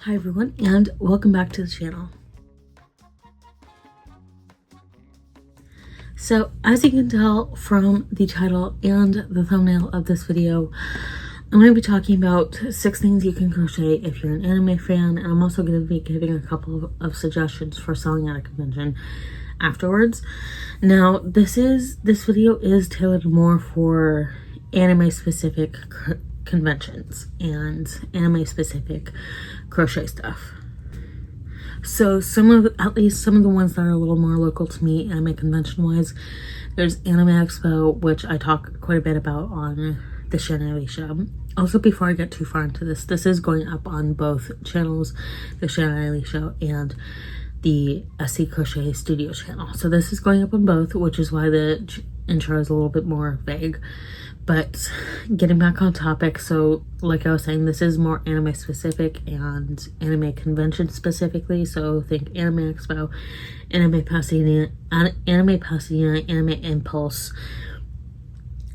Hi everyone, and welcome back to the channel. So as you can tell from the title and the thumbnail of this video, I'm going to be talking about 6 things you can crochet if you're an anime fan, and I'm also going to be giving a couple of suggestions for selling at a convention afterwards. Now this video is tailored more for anime specific conventions and anime specific crochet stuff. So at least some of the ones that are a little more local to me anime convention wise, there's Anime Expo, which I talk quite a bit about on the Shannon show. Also, before I get too far into this is going up on both channels, the Shannon show and the SC Crochet Studio channel. So this is going up on both, which is why the intro is a little bit more vague. But getting back on topic, so like I was saying, this is more anime specific and anime convention specifically. So think Anime Expo, Anime Pasadena, Anime Impulse,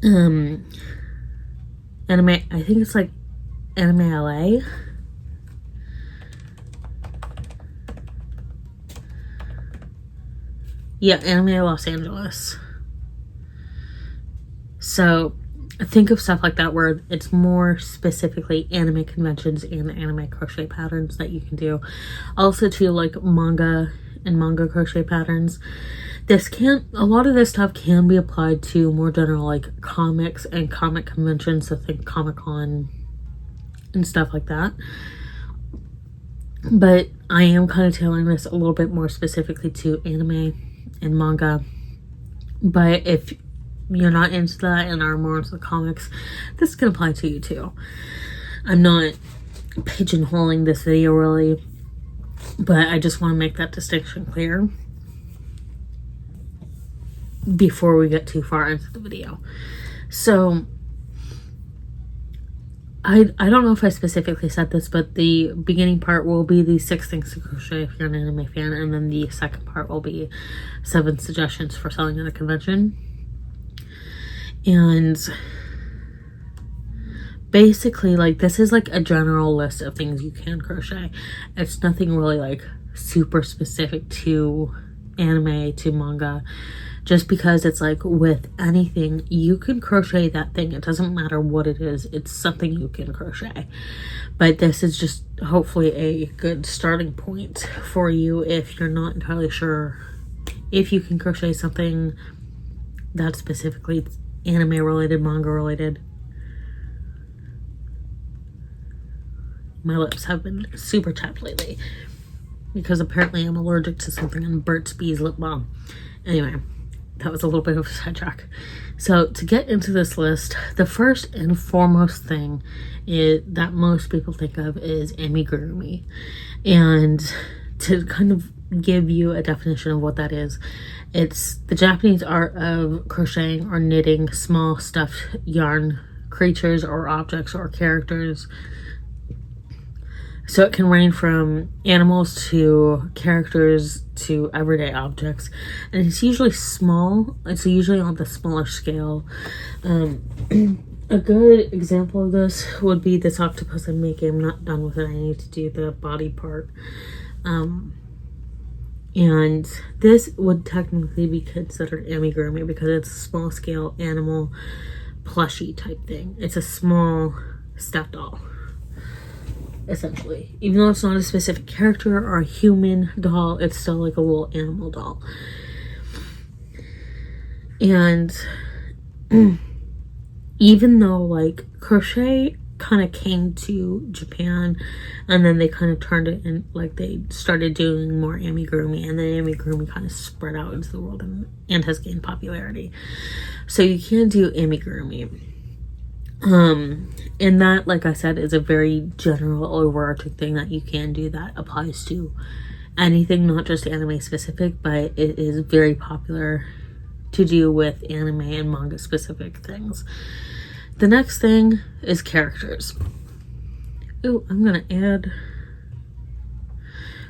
Anime, I think it's like Anime LA. Yeah, Anime Los Angeles. So think of stuff like that where it's more specifically anime conventions and anime crochet patterns that you can do. Also too, like manga and manga crochet patterns. A lot of this stuff can be applied to more general like comics and comic conventions. So think Comic-Con and stuff like that. But I am kind of tailoring this a little bit more specifically to anime and manga. But if you're not into that and are more into the comics, this can apply to you too. I'm not pigeonholing this video really, but I just want to make that distinction clear before we get too far into the video. So I don't know if I specifically said this, but the beginning part will be the 6 things to crochet if you're an anime fan, and then the second part will be 7 suggestions for selling at a convention. And basically, like, this is like a general list of things you can crochet. It's nothing really like super specific to anime, to manga, just because it's like with anything you can crochet that thing. It doesn't matter what it is, it's something you can crochet. But this is just hopefully a good starting point for you if you're not entirely sure if you can crochet something that's specifically anime related, manga related. My lips have been super chapped lately because apparently I'm allergic to something in Burt's Bees lip balm. Anyway, that was a little bit of a sidetrack. So to get into this list, the first and foremost thing that most people think of is amigurumi. And to kind of give you a definition of what that is, it's the Japanese art of crocheting or knitting small stuffed yarn creatures or objects or characters. So it can range from animals to characters to everyday objects, and it's usually small. It's usually on the smaller scale. A good example of this would be this octopus I'm making. I'm not done with it. I need to do the body part. And this would technically be considered amigurumi because it's a small scale animal plushie type thing. It's a small stuffed doll, essentially. Even though it's not a specific character or a human doll, it's still like a little animal doll. And even though like crochet kind of came to Japan and then they kind of turned it in, like they started doing more amigurumi, and then amigurumi kind of spread out into the world and has gained popularity. So you can do amigurumi. And that, like I said, is a very general overarching thing that you can do that applies to anything, not just anime specific, but it is very popular to do with anime and manga specific things. The next thing is characters. Oh, I'm gonna add,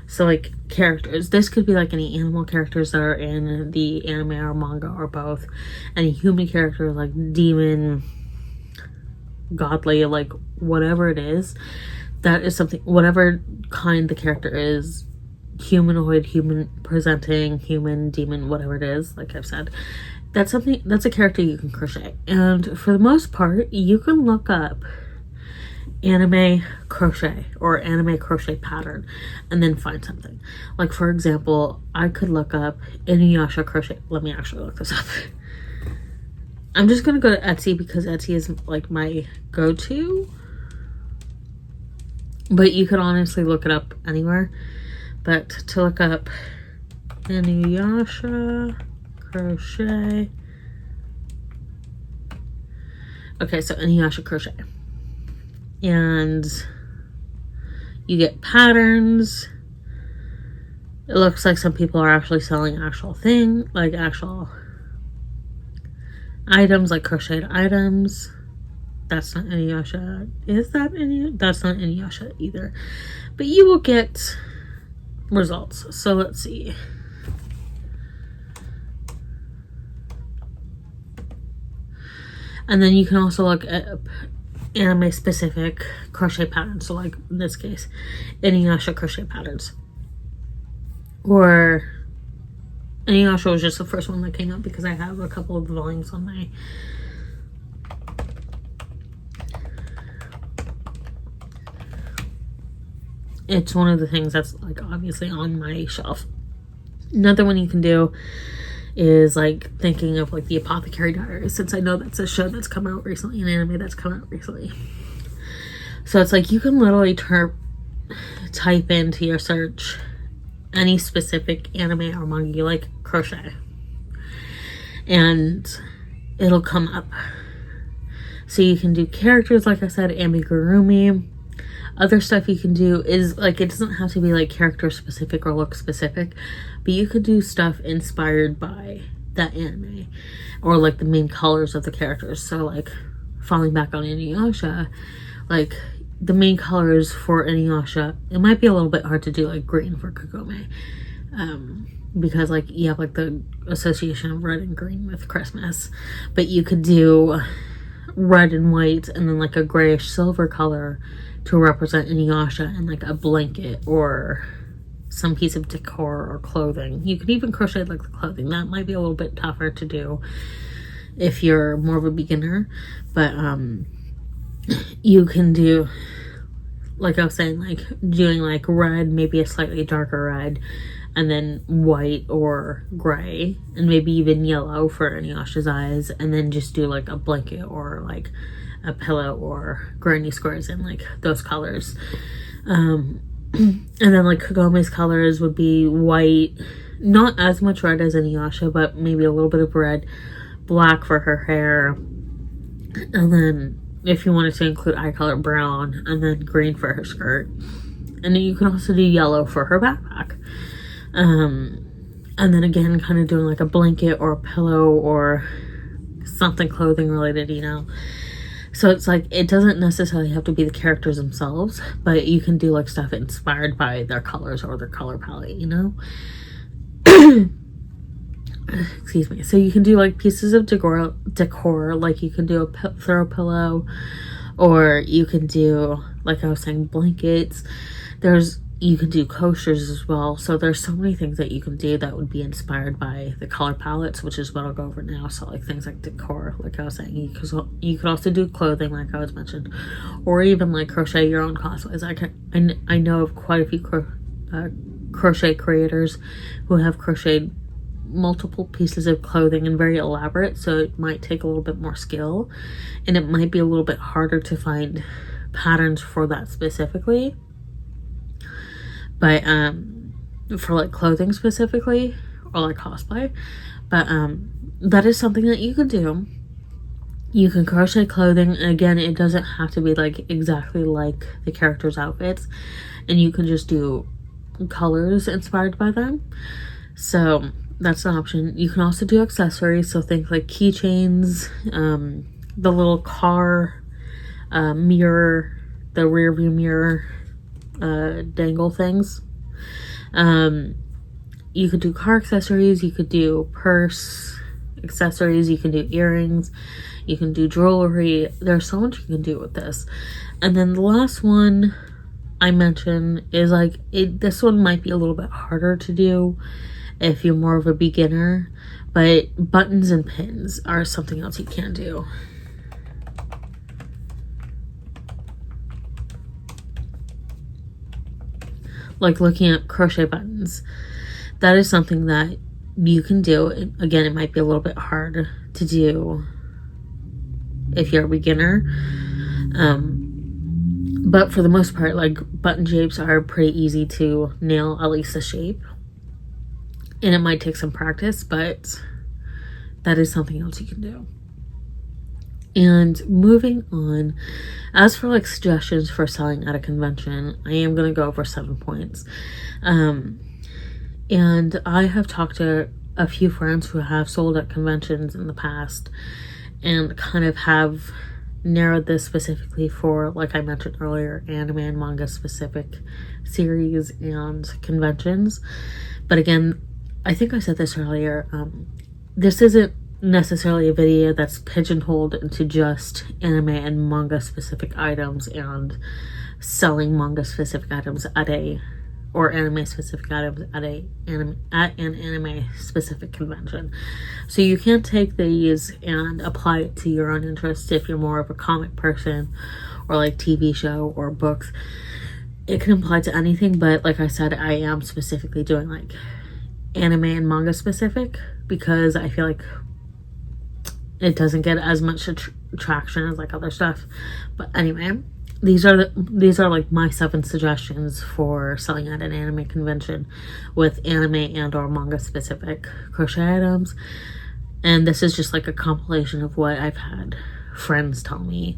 so like characters, this could be like any animal characters that are in the anime or manga or both, any human characters like demon, godly, like whatever it is. that is something, whatever kind the character is, humanoid, human presenting, human, demon, whatever it is, like I've said, that's a character you can crochet. And for the most part, you can look up anime crochet or anime crochet pattern and then find something. Like, for example, I could look up Inuyasha crochet. Let me actually look this up. I'm just gonna go to Etsy because Etsy is like my go-to, but you could honestly look it up anywhere. But to look up Inuyasha crochet, okay, so Inuyasha crochet, and you get patterns. It looks like some people are actually selling actual items, like crocheted items. That's not Inuyasha. Is that Inuyasha? That's not Inuyasha either. But you will get results. So let's see. And then you can also look at anime specific crochet patterns. So like in this case, Inuyasha crochet patterns. Or Inuyasha was just the first one that came up because I have a couple of the volumes on my it's one of the things that's like obviously on my shelf. Another one you can do is like thinking of like the Apothecary Diaries, since I know that's a show that's come out recently, an anime that's come out recently. So it's like you can literally type into your search any specific anime or manga you like, crochet, and it'll come up. So you can do characters, like I said, Amigurumi. Other stuff you can do is like, it doesn't have to be like character specific or look specific, but you could do stuff inspired by that anime or like the main colors of the characters. So like falling back on Inuyasha, like the main colors for Inuyasha, it might be a little bit hard to do like green for Kagome, because like you have like the association of red and green with Christmas, but you could do red and white and then like a grayish silver color to represent Inuyasha and like a blanket or some piece of decor or clothing. You could even crochet like the clothing. That might be a little bit tougher to do if you're more of a beginner, but you can do, like I was saying, like doing like red, maybe a slightly darker red, and then white or gray, and maybe even yellow for Inuyasha's eyes, and then just do like a blanket or like a pillow or granny squares in like those colors. And then like Kagome's colors would be white, not as much red as Inuyasha, but maybe a little bit of red, black for her hair, and then if you wanted to include eye color, brown, and then green for her skirt. And then you can also do yellow for her backpack. And then again, kind of doing like a blanket or a pillow or something clothing related, you know. So it's like, it doesn't necessarily have to be the characters themselves, but you can do like stuff inspired by their colors or their color palette, you know. Excuse me. So you can do like pieces of decor, like you can do a throw pillow, or you can do, like I was saying, blankets. You can do coasters as well. So there's so many things that you can do that would be inspired by the color palettes, which is what I'll go over now. So like things like decor, like I was saying, you could also do clothing, like I was mentioned, or even like crochet your own cosplays. I know of quite a few crochet creators who have crocheted multiple pieces of clothing and very elaborate, so it might take a little bit more skill, and it might be a little bit harder to find patterns for that specifically. But for like clothing specifically, or like cosplay, but that is something that you could do. You can crochet clothing, and again, it doesn't have to be like exactly like the characters' outfits, and you can just do colors inspired by them. So that's an option. You can also do accessories, so think like keychains, the little car mirror, the rear view mirror dangle things. You could do car accessories, you could do purse accessories, you can do earrings, you can do jewelry. There's so much you can do with this. And then the last one I mentioned is like this one might be a little bit harder to do if you're more of a beginner, but buttons and pins are something else you can do. Like looking at crochet buttons, that is something that you can do. Again, it might be a little bit hard to do if you're a beginner, but for the most part, like button shapes are pretty easy to nail, at least the shape, and it might take some practice, but that is something else you can do. And moving on, as for like suggestions for selling at a convention, I am going to go over 7 points. And I have talked to a few friends who have sold at conventions in the past and kind of have narrowed this specifically for, like I mentioned earlier, anime and manga specific series and conventions. But again, I think I said this earlier, this isn't necessarily a video that's pigeonholed into just anime and manga specific items and selling manga specific items at a, or anime specific items at an anime specific convention. So you can take these and apply it to your own interest if you're more of a comic person or like TV show or books. It can apply to anything, but like I said, I am specifically doing like anime and manga specific because I feel like it doesn't get as much traction as like other stuff. But anyway, these are like my 7 suggestions for selling at an anime convention with anime and or manga specific crochet items. And this is just like a compilation of what I've had friends tell me,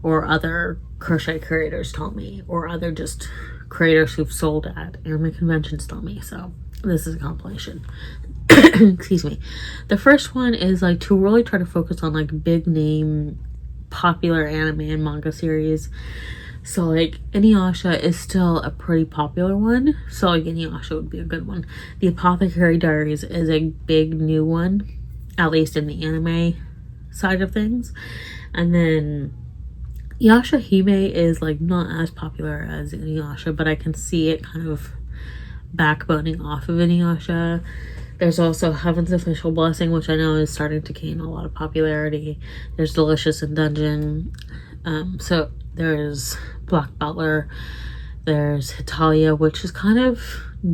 or other crochet creators tell me, or other just creators who've sold at anime conventions tell me. So this is a compilation. Excuse me. The first one is like to really try to focus on like big name popular anime and manga series. So like Inuyasha is still a pretty popular one, so like Inuyasha would be a good one. The Apothecary Diaries is a big new one, at least in the anime side of things. And then Yashahime is like not as popular as Inuyasha, but I can see it kind of backboning off of Inuyasha. There's also Heaven's Official Blessing, which I know is starting to gain a lot of popularity. There's Delicious in Dungeon. So there's Black Butler. There's Hitalia, which has kind of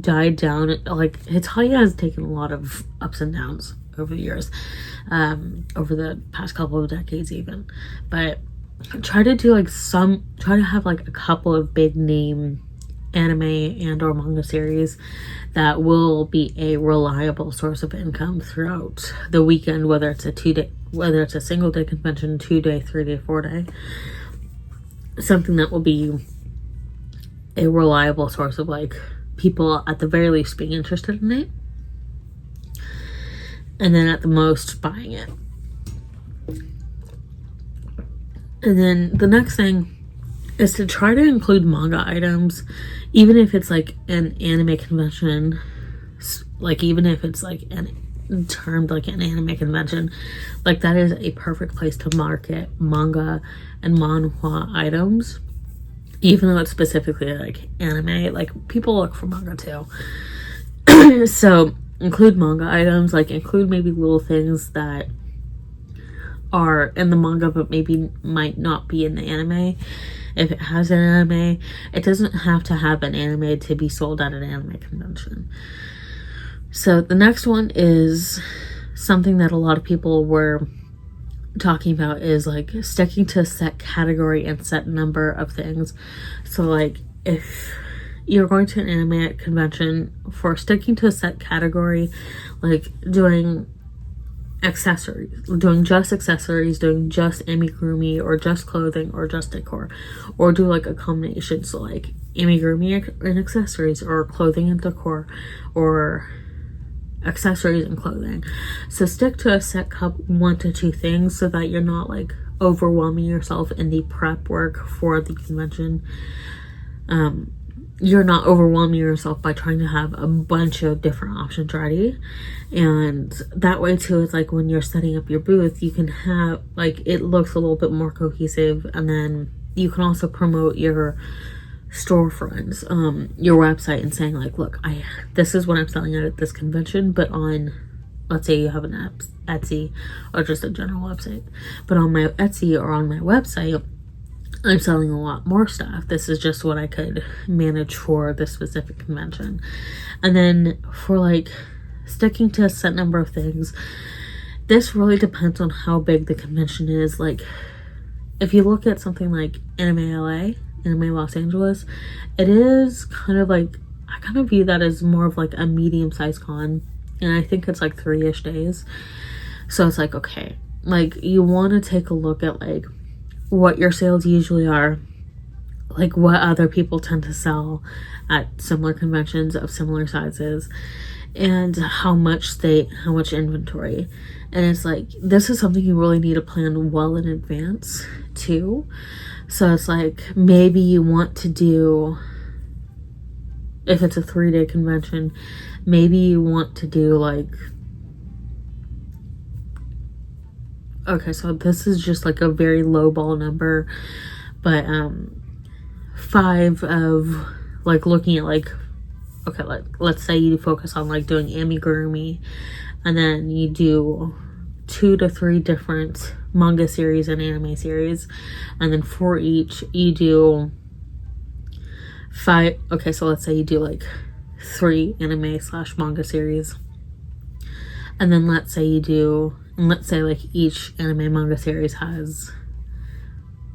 died down. Like Hitalia has taken a lot of ups and downs over the years, over the past couple of decades even. But try to have like a couple of big name anime and or manga series that will be a reliable source of income throughout the weekend, whether it's a single day convention, 2-day, 3-day, 4-day, something that will be a reliable source of like people at the very least being interested in it, and then at the most buying it. And then the next thing is to try to include manga items, even if it's like an anime convention, like even if it's like termed like an anime convention, like that is a perfect place to market manga and manhwa items, even though it's specifically like anime. Like people look for manga too. So include manga items, like include maybe little things that are in the manga but maybe might not be in the anime. If it has an anime, it doesn't have to have an anime to be sold at an anime convention. So the next one is something that a lot of people were talking about, is like sticking to a set category and set number of things. So like if you're going to an anime convention, for sticking to a set category, like doing accessories, doing just amigurumi, or just clothing, or just decor, or do like a combination. So like amigurumi and accessories, or clothing and decor, or accessories and clothing. So stick to a set 1 to 2 things so that you're not like overwhelming yourself in the prep work for the convention. You're not overwhelming yourself by trying to have a bunch of different options ready. And that way too, it's like when you're setting up your booth, you can have like, it looks a little bit more cohesive, and then you can also promote your storefronts, your website, and saying like, look, this is what I'm selling at this convention, but on, let's say you have an Etsy or just a general website, but on my Etsy or on my website, I'm selling a lot more stuff. This is just what I could manage for this specific convention. And then for like sticking to a set number of things, this really depends on how big the convention is. Like if you look at something like Anime LA, Anime Los Angeles, it is kind of like, I kind of view that as more of like a medium-sized con, and I think it's like 3-ish days. So it's like, okay, like you want to take a look at like what your sales usually are, like what other people tend to sell at similar conventions of similar sizes, and how much inventory. And it's like, this is something you really need to plan well in advance too. So it's like, maybe you want to do, if it's a 3-day convention, maybe you want to do like, okay, so this is just like a very low ball number, but 5 of like looking at like, okay, let's say you focus on like doing Amigurumi, and then you do 2 to 3 different manga series and anime series, and then for each you do 5. Okay, so let's say you do like 3 anime / manga series, and then let's say like each anime manga series has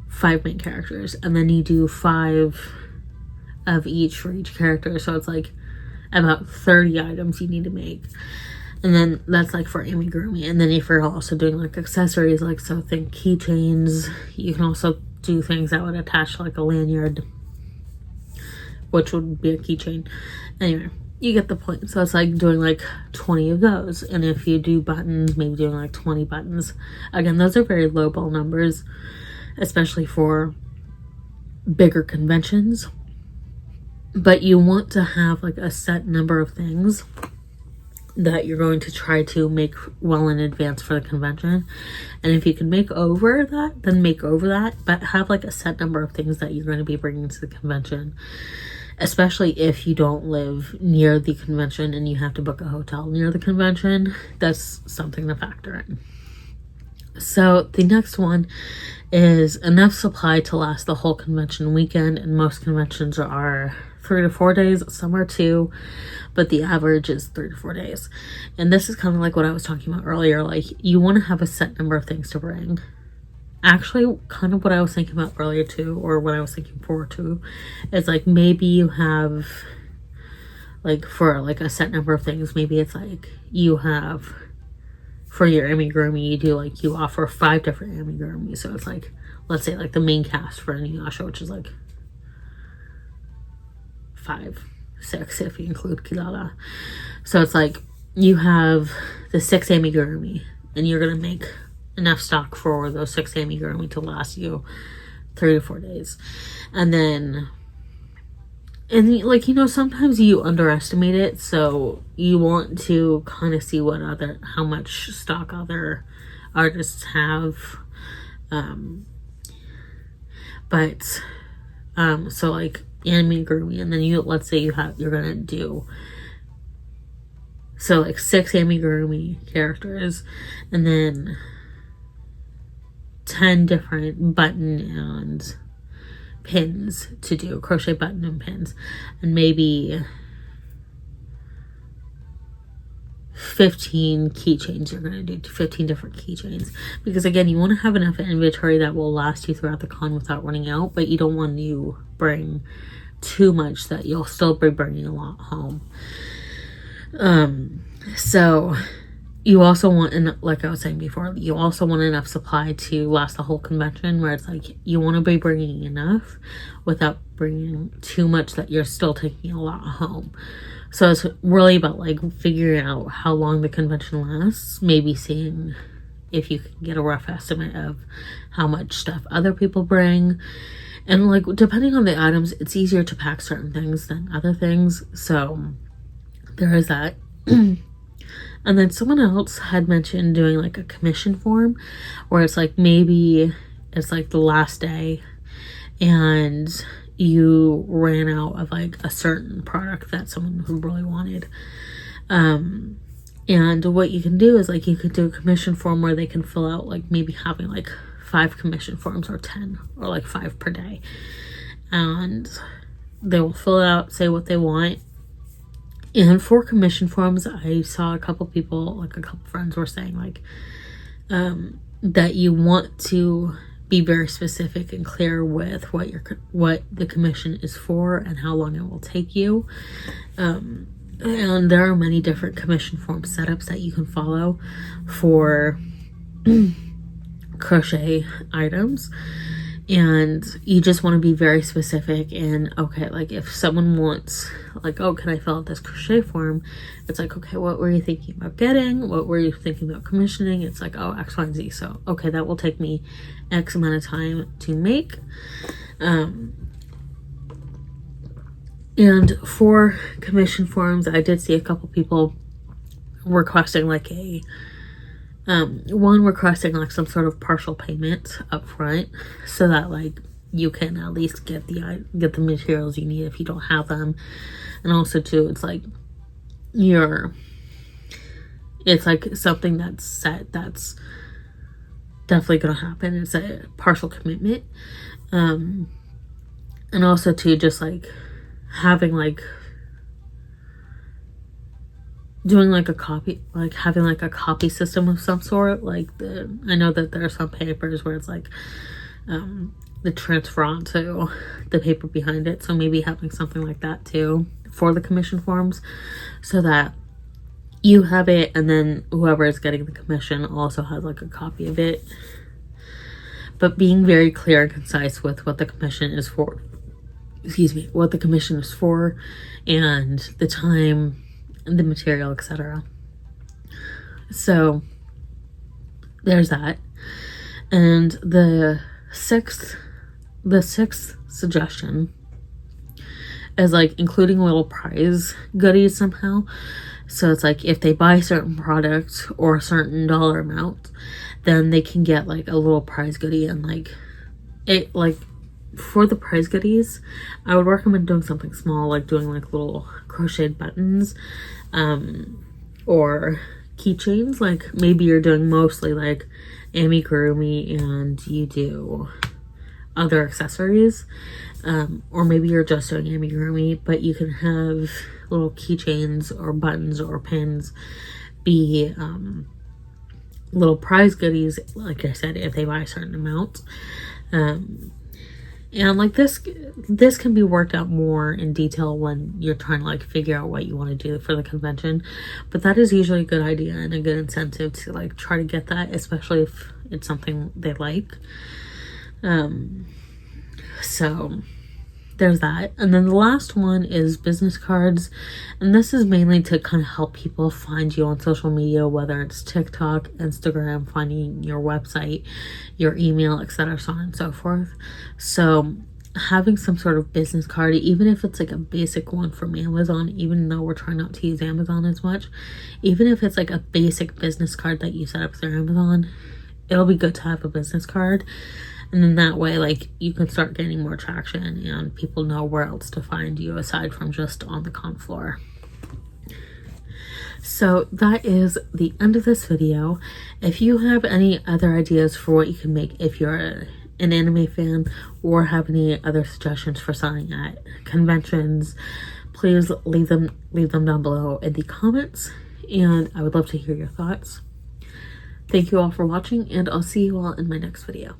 5 main characters, and then you do 5 of each for each character. So it's like about 30 items you need to make. And then that's like for amigurumi. And then if you're also doing like accessories, like, so think keychains, you can also do things that would attach to like a lanyard, which would be a keychain. Anyway, you get the point. So it's like doing like 20 of those. And if you do buttons, maybe doing like 20 buttons. Again, those are very low ball numbers, especially for bigger conventions. But you want to have like a set number of things that you're going to try to make well in advance for the convention. And if you can make over that, then make over that, but have like a set number of things that you're going to be bringing to the convention, especially if you don't live near the convention and you have to book a hotel near the convention. That's something to factor in. So the next one is enough supply to last the whole convention weekend, and most conventions are 3 to 4 days, some are 2, but the average is 3 to 4 days. And this is kind of like what I was talking about earlier, like you want to have a set number of things to bring. Actually, kind of what I was thinking about earlier too, or what I was thinking forward to, is like maybe you have like for like a set number of things, maybe it's like you have for your amigurumi, you do like, you offer 5 different amigurumi. So it's like, let's say like the main cast for Inuyasha, which is like 5, 6 if you include Kirara. So it's like you have the 6 amigurumi, and you're gonna make enough stock for those 6 amigurumi to last you 3 to 4 days. And then, and like, you know, sometimes you underestimate it, so you want to kind of see how much stock other artists have. So like amigurumi, and then let's say you're gonna do, so like 6 amigurumi characters, and then 10 different button and pins to do, crochet button and pins, and maybe 15 keychains. You're going to do 15 different keychains, because again, you want to have enough inventory that will last you throughout the con without running out, but you don't want to bring too much that you'll still be bringing a lot home. So you also want, and like I was saying before, you also want enough supply to last the whole convention, where it's like you want to be bringing enough without bringing too much that you're still taking a lot home. So it's really about like figuring out how long the convention lasts, maybe seeing if you can get a rough estimate of how much stuff other people bring. And like, depending on the items, it's easier to pack certain things than other things. So there is that. And then someone else had mentioned doing like a commission form, where it's like, maybe it's like the last day and you ran out of like a certain product that someone really wanted. And what you can do is like you could do a commission form where they can fill out like maybe having like 5 commission forms or 10 or like 5 per day, and they will fill it out, say what they want. And for commission forms, I saw a couple people, like a couple friends were saying like that you want to be very specific and clear with what the commission is for and how long it will take you. And there are many different commission form setups that you can follow for crochet items, and you just want to be very specific. And okay, like if someone wants like, oh, can I fill out this crochet form, it's like, okay, what were you thinking about getting, what were you thinking about commissioning? It's like, oh, X, Y, and Z. So okay, that will take me X amount of time to make. And for commission forms, I did see a couple people requesting like one requesting like some sort of partial payment up front, so that like you can at least get the materials you need if you don't have them. And also too, it's like it's like something that's set, that's definitely gonna happen. It's a partial commitment. And also too, just like having like doing like a copy, like having like a copy system of some sort. Like I know that there are some papers where it's like the transfer onto the paper behind it, so maybe having something like that too for the commission forms, so that you have it and then whoever is getting the commission also has like a copy of it. But being very clear and concise with what the commission is for, what the commission is for, and the time and the material, etc. So there's that. And the sixth suggestion is like including little prize goodies somehow. So it's like if they buy certain products or a certain dollar amount, then they can get like a little prize goodie. And like it, like for the prize goodies, I would recommend doing something small, like doing like little crocheted buttons, or keychains. Like maybe you're doing mostly like amigurumi and you do other accessories, or maybe you're just doing amigurumi, but you can have little keychains or buttons or pins be little prize goodies, like I said, if they buy a certain amount. And like this can be worked out more in detail when you're trying to like figure out what you want to do for the convention, but that is usually a good idea and a good incentive to like try to get that, especially if it's something they like. So there's that. And then the last one is business cards, and this is mainly to kind of help people find you on social media, whether it's TikTok, Instagram, finding your website, your email, etc., so on and so forth. So having some sort of business card, even if it's like a basic one from Amazon, even though we're trying not to use Amazon as much, even if it's like a basic business card that you set up through Amazon, it'll be good to have a business card. And then that way, like, you can start getting more traction and people know where else to find you aside from just on the con floor. So that is the end of this video. If you have any other ideas for what you can make if you're an anime fan, or have any other suggestions for selling at conventions, please leave them down below in the comments, and I would love to hear your thoughts. Thank you all for watching, and I'll see you all in my next video.